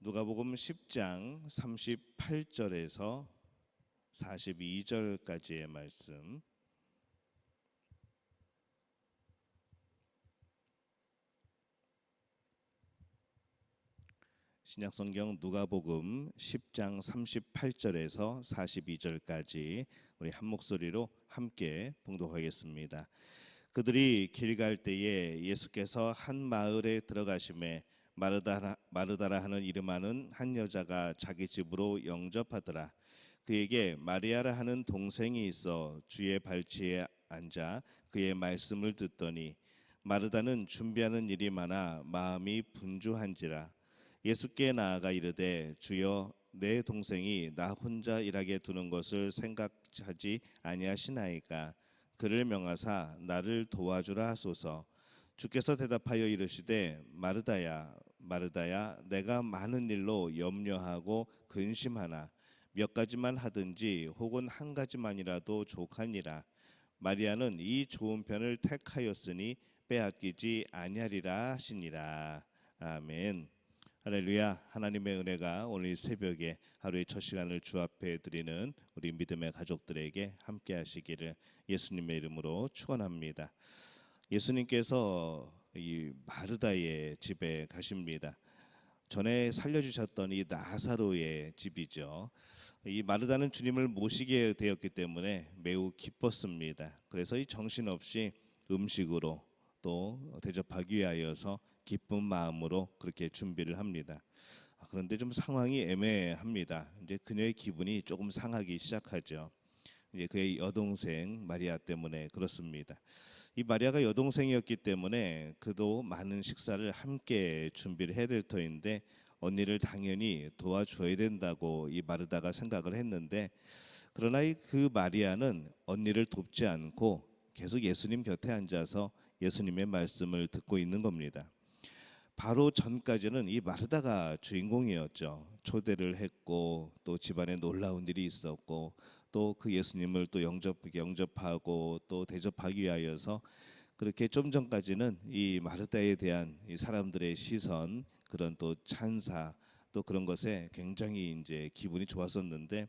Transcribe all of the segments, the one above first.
누가복음 10장 38절에서 42절까지의 말씀, 신약성경 누가복음 10장 38절에서 42절까지 우리 한 목소리로 함께 봉독하겠습니다. 그들이 길 갈 때에 예수께서 한 마을에 들어가심에 마르다라 하는 이름하는 한 여자가 자기 집으로 영접하더라. 그에게 마리아라 하는 동생이 있어 주의 발치에 앉아 그의 말씀을 듣더니 마르다는 준비하는 일이 많아 마음이 분주한지라. 예수께 나아가 이르되 주여 내 동생이 나 혼자 일하게 두는 것을 생각하지 아니하시나이까. 그를 명하사 나를 도와주라 하소서. 주께서 대답하여 이르시되 마르다야 마르다야 내가 많은 일로 염려하고 근심하나 몇 가지만 하든지 혹은 한 가지만이라도 족하니라. 마리아는 이 좋은 편을 택하였으니 빼앗기지 아니하리라 하시니라. 아멘. 할렐루야. 하나님의 은혜가 오늘 이 새벽에 하루의 첫 시간을 주 앞에 드리는 우리 믿음의 가족들에게 함께 하시기를 예수님의 이름으로 축원합니다. 예수님께서 이 마르다의 집에 가십니다. 전에 살려주셨던 이 나사로의 집이죠. 이 마르다는 주님을 모시게 되었기 때문에 매우 기뻤습니다. 그래서 이 정신없이 음식으로 또 대접하기 위하여서 기쁜 마음으로 그렇게 준비를 합니다. 그런데 좀 상황이 애매합니다. 이제 그녀의 기분이 조금 상하기 시작하죠. 이제 그의 여동생 마리아 때문에 그렇습니다. 이 마리아가 여동생이었기 때문에 그도 많은 식사를 함께 준비를 해야 될 터인데 언니를 당연히 도와줘야 된다고 이 마르다가 생각을 했는데, 그러나 그 마리아는 언니를 돕지 않고 계속 예수님 곁에 앉아서 예수님의 말씀을 듣고 있는 겁니다. 바로 전까지는 이 마르다가 주인공이었죠. 초대를 했고 또 집안에 놀라운 일이 있었고 또 그 예수님을 또 영접하고 또 대접하기 위하여서 그렇게 좀 전까지는 이 마르다에 대한 이 사람들의 시선, 그런 또 찬사, 또 그런 것에 굉장히 이제 기분이 좋았었는데,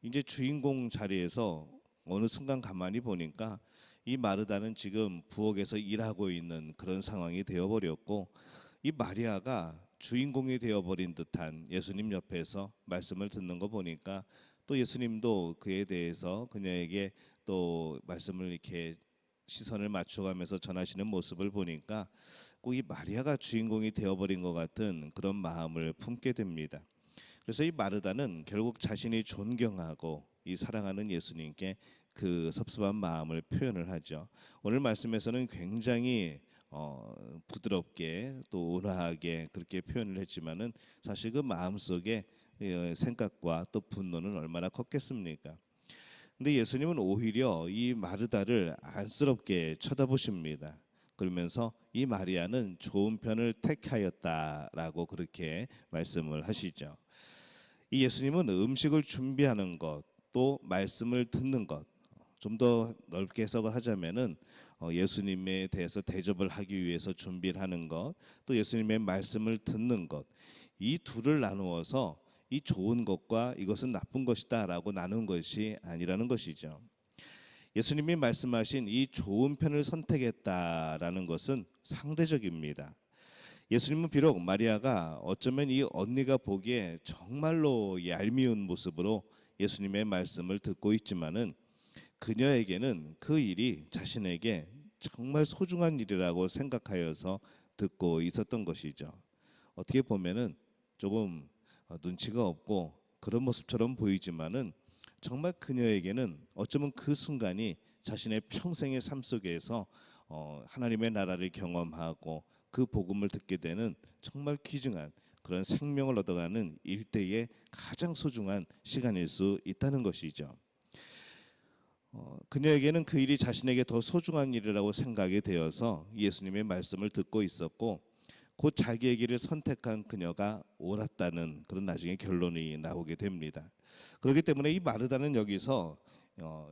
이제 주인공 자리에서 어느 순간 가만히 보니까 이 마르다는 지금 부엌에서 일하고 있는 그런 상황이 되어버렸고, 이 마리아가 주인공이 되어버린 듯한 예수님 옆에서 말씀을 듣는 거 보니까 또 예수님도 그에 대해서 그녀에게 또 말씀을 이렇게 시선을 맞춰가면서 전하시는 모습을 보니까 꼭 이 마리아가 주인공이 되어버린 것 같은 그런 마음을 품게 됩니다. 그래서 이 마르다는 결국 자신이 존경하고 이 사랑하는 예수님께 그 섭섭한 마음을 표현을 하죠. 오늘 말씀에서는 굉장히 부드럽게 또 온화하게 그렇게 표현을 했지만은 사실 그 마음속에 생각과 또 분노는 얼마나 컸겠습니까? 근데 예수님은 오히려 이 마르다를 안쓰럽게 쳐다보십니다. 그러면서 이 마리아는 좋은 편을 택하였다라고 그렇게 말씀을 하시죠. 이 예수님은 음식을 준비하는 것, 또 말씀을 듣는 것, 좀 더 넓게 해석을 하자면은 예수님에 대해서 대접을 하기 위해서 준비를 하는 것, 또 예수님의 말씀을 듣는 것, 이 둘을 나누어서 이 좋은 것과 이것은 나쁜 것이다라고 나눈 것이 아니라는 것이죠. 예수님이 말씀하신 이 좋은 편을 선택했다라는 것은 상대적입니다. 예수님은 비록 마리아가 어쩌면 이 언니가 보기에 정말로 얄미운 모습으로 예수님의 말씀을 듣고 있지만은 그녀에게는 그 일이 자신에게 정말 소중한 일이라고 생각하여서 듣고 있었던 것이죠. 어떻게 보면은 조금 눈치가 없고 그런 모습처럼 보이지만은 정말 그녀에게는 어쩌면 그 순간이 자신의 평생의 삶 속에서 하나님의 나라를 경험하고 그 복음을 듣게 되는 정말 귀중한 그런 생명을 얻어가는 일대의 가장 소중한 시간일 수 있다는 것이죠. 그녀에게는 그 일이 자신에게 더 소중한 일이라고 생각이 되어서 예수님의 말씀을 듣고 있었고, 곧 자기의 길을 선택한 그녀가 옳았다는 그런 나중에 결론이 나오게 됩니다. 그렇기 때문에 이 마르다는 여기서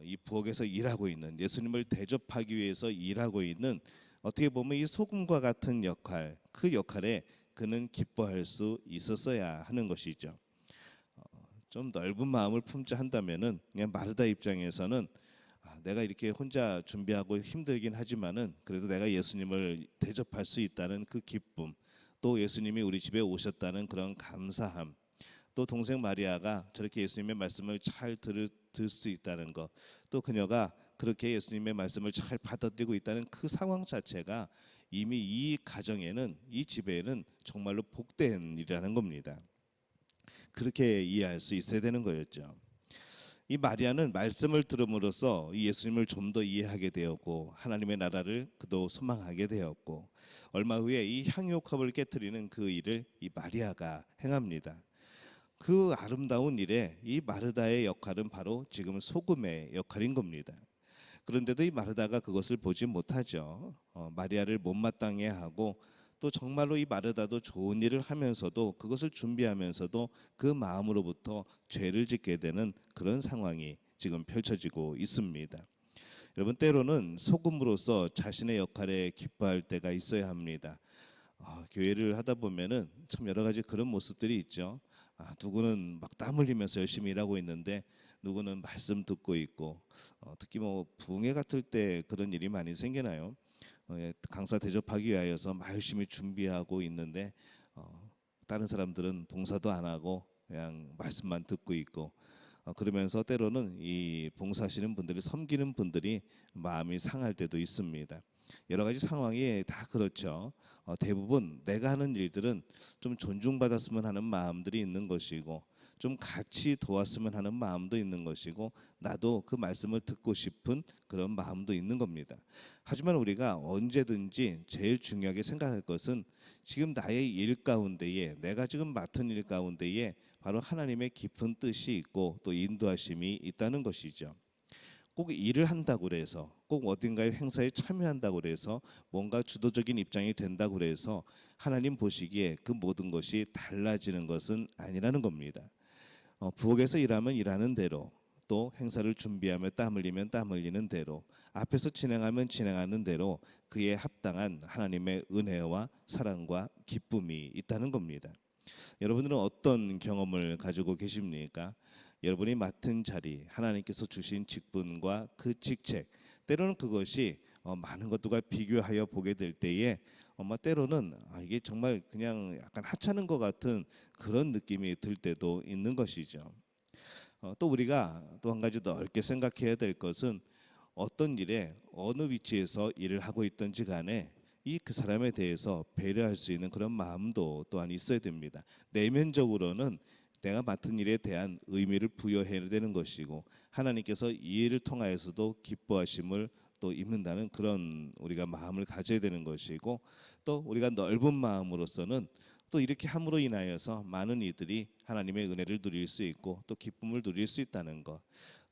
이 부엌에서 일하고 있는, 예수님을 대접하기 위해서 일하고 있는, 어떻게 보면 이 소금과 같은 역할, 그 역할에 그는 기뻐할 수 있었어야 하는 것이죠. 좀 넓은 마음을 품자 한다면은 그냥 마르다 입장에서는 내가 이렇게 혼자 준비하고 힘들긴 하지만은 그래도 내가 예수님을 대접할 수 있다는 그 기쁨, 또 예수님이 우리 집에 오셨다는 그런 감사함, 또 동생 마리아가 저렇게 예수님의 말씀을 잘 들을 수 있다는 것, 또 그녀가 그렇게 예수님의 말씀을 잘 받아들이고 있다는 그 상황 자체가 이미 이 가정에는, 이 집에는 정말로 복된 일이라는 겁니다. 그렇게 이해할 수 있어야 되는 거였죠. 이 마리아는 말씀을 들음으로써 이 예수님을 좀 더 이해하게 되었고 하나님의 나라를 그도 소망하게 되었고, 얼마 후에 이 향유옥합을 깨뜨리는 그 일을 이 마리아가 행합니다. 그 아름다운 일에 이 마르다의 역할은 바로 지금 소금의 역할인 겁니다. 그런데도 이 마르다가 그것을 보지 못하죠. 마리아를 못마땅해 하고, 또 정말로 이 마르다도 좋은 일을 하면서도 그것을 준비하면서도 그 마음으로부터 죄를 짓게 되는 그런 상황이 지금 펼쳐지고 있습니다. 여러분, 때로는 소금으로서 자신의 역할에 기뻐할 때가 있어야 합니다. 교회를 하다 보면은 참 여러 가지 그런 모습들이 있죠. 누구는 막 땀 흘리면서 열심히 일하고 있는데 누구는 말씀 듣고 있고, 특히 뭐 부흥회 같을 때 그런 일이 많이 생기나요? 강사 대접하기 위하여서 막 열심히 준비하고 있는데 다른 사람들은 봉사도 안 하고 그냥 말씀만 듣고 있고, 그러면서 때로는 이 봉사하시는 분들이, 섬기는 분들이 마음이 상할 때도 있습니다. 여러 가지 상황이 다 그렇죠. 대부분 내가 하는 일들은 좀 존중받았으면 하는 마음들이 있는 것이고, 좀 같이 도왔으면 하는 마음도 있는 것이고, 나도 그 말씀을 듣고 싶은 그런 마음도 있는 겁니다. 하지만 우리가 언제든지 제일 중요하게 생각할 것은 지금 나의 일 가운데에, 내가 지금 맡은 일 가운데에 바로 하나님의 깊은 뜻이 있고 또 인도하심이 있다는 것이죠. 꼭 일을 한다고 그래서, 꼭 어딘가의 행사에 참여한다고 그래서, 뭔가 주도적인 입장이 된다고 그래서 하나님 보시기에 그 모든 것이 달라지는 것은 아니라는 겁니다. 부엌에서 일하면 일하는 대로, 또 행사를 준비하며 땀 흘리면 땀 흘리는 대로, 앞에서 진행하면 진행하는 대로 그에 합당한 하나님의 은혜와 사랑과 기쁨이 있다는 겁니다. 여러분들은 어떤 경험을 가지고 계십니까? 여러분이 맡은 자리, 하나님께서 주신 직분과 그 직책, 때로는 그것이 많은 것들과 비교하여 보게 될 때에 때로는 이게 정말 그냥 약간 하찮은 것 같은 그런 느낌이 들 때도 있는 것이죠. 또 우리가 또 한 가지 넓게 생각해야 될 것은, 어떤 일에 어느 위치에서 일을 하고 있든지 간에 이 그 사람에 대해서 배려할 수 있는 그런 마음도 또한 있어야 됩니다. 내면적으로는 내가 맡은 일에 대한 의미를 부여해야 되는 것이고, 하나님께서 이 일을 통하여서도 기뻐하심을 또 입는다는 그런 우리가 마음을 가져야 되는 것이고, 또 우리가 넓은 마음으로서는 또 이렇게 함으로 인하여서 많은 이들이 하나님의 은혜를 누릴 수 있고 또 기쁨을 누릴 수 있다는 것,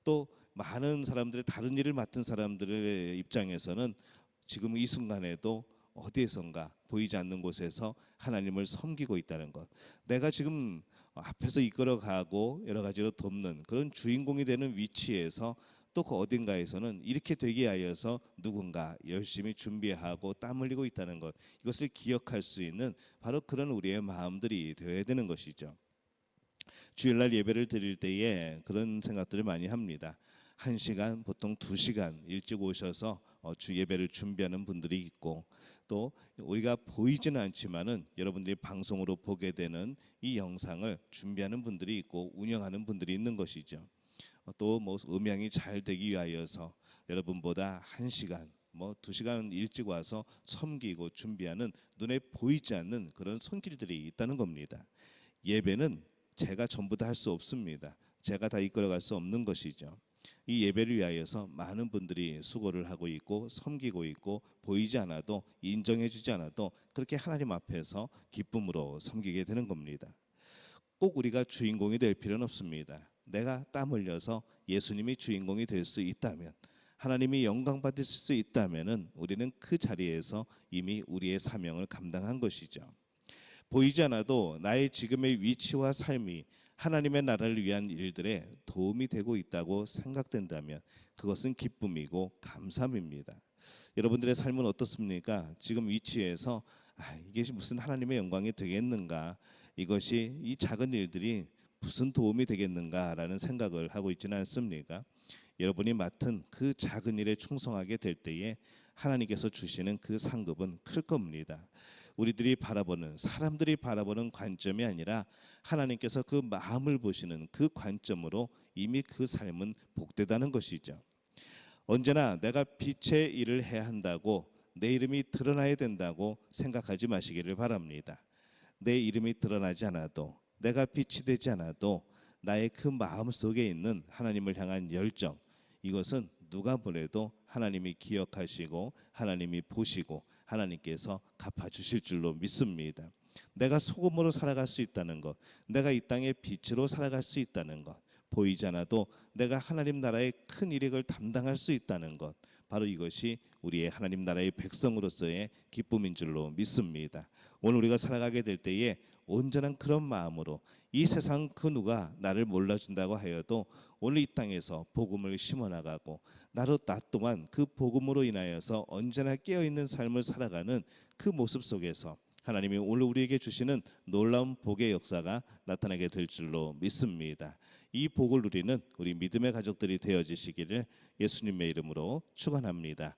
또 많은 사람들의 다른 일을 맡은 사람들의 입장에서는 지금 이 순간에도 어디에선가 보이지 않는 곳에서 하나님을 섬기고 있다는 것, 내가 지금 앞에서 이끌어가고 여러 가지로 돕는 그런 주인공이 되는 위치에서 또 그 어딘가에서는 이렇게 되게 하여서 누군가 열심히 준비하고 땀 흘리고 있다는 것, 이것을 기억할 수 있는 바로 그런 우리의 마음들이 되어야 되는 것이죠. 주일날 예배를 드릴 때에 그런 생각들을 많이 합니다. 1시간, 보통 2시간 일찍 오셔서 주 예배를 준비하는 분들이 있고, 또 우리가 보이지는 않지만은 여러분들이 방송으로 보게 되는 이 영상을 준비하는 분들이 있고 운영하는 분들이 있는 것이죠. 또 뭐 음향이 잘 되기 위하여서 여러분보다 1시간, 2시간 일찍 와서 섬기고 준비하는 눈에 보이지 않는 그런 손길들이 있다는 겁니다. 예배는 제가 전부 다 할 수 없습니다. 제가 다 이끌어갈 수 없는 것이죠. 이 예배를 위하여서 많은 분들이 수고를 하고 있고 섬기고 있고, 보이지 않아도, 인정해주지 않아도 그렇게 하나님 앞에서 기쁨으로 섬기게 되는 겁니다. 꼭 우리가 주인공이 될 필요는 없습니다. 내가 땀 흘려서 예수님이 주인공이 될 수 있다면, 하나님이 영광 받을 수 있다면은 우리는 그 자리에서 이미 우리의 사명을 감당한 것이죠. 보이지 않아도 나의 지금의 위치와 삶이 하나님의 나라를 위한 일들에 도움이 되고 있다고 생각된다면 그것은 기쁨이고 감사함입니다. 여러분들의 삶은 어떻습니까? 지금 위치에서 이게 무슨 하나님의 영광이 되겠는가? 이것이 이 작은 일들이 무슨 도움이 되겠는가라는 생각을 하고 있지는 않습니까? 여러분이 맡은 그 작은 일에 충성하게 될 때에 하나님께서 주시는 그 상급은 클 겁니다. 우리들이 바라보는, 사람들이 바라보는 관점이 아니라 하나님께서 그 마음을 보시는 그 관점으로 이미 그 삶은 복되다는 것이죠. 언제나 내가 빛의 일을 해야 한다고 내 이름이 드러나야 된다고 생각하지 마시기를 바랍니다. 내 이름이 드러나지 않아도, 내가 빛이 되지 않아도 나의 그 마음 속에 있는 하나님을 향한 열정, 이것은 누가 보내도 하나님이 기억하시고 하나님이 보시고 하나님께서 갚아주실 줄로 믿습니다. 내가 소금으로 살아갈 수 있다는 것, 내가 이 땅의 빛으로 살아갈 수 있다는 것, 보이지 않아도 내가 하나님 나라의 큰 일을 담당할 수 있다는 것, 바로 이것이 우리의 하나님 나라의 백성으로서의 기쁨인 줄로 믿습니다. 오늘 우리가 살아가게 될 때에 온전한 그런 마음으로 이 세상 그 누가 나를 몰라준다고 하여도 오늘 이 땅에서 복음을 심어나가고 나 또한 그 복음으로 인하여서 언제나 깨어있는 삶을 살아가는 그 모습 속에서 하나님이 오늘 우리에게 주시는 놀라운 복의 역사가 나타나게 될 줄로 믿습니다. 이 복을 누리는 우리 믿음의 가족들이 되어지시기를 예수님의 이름으로 축원합니다.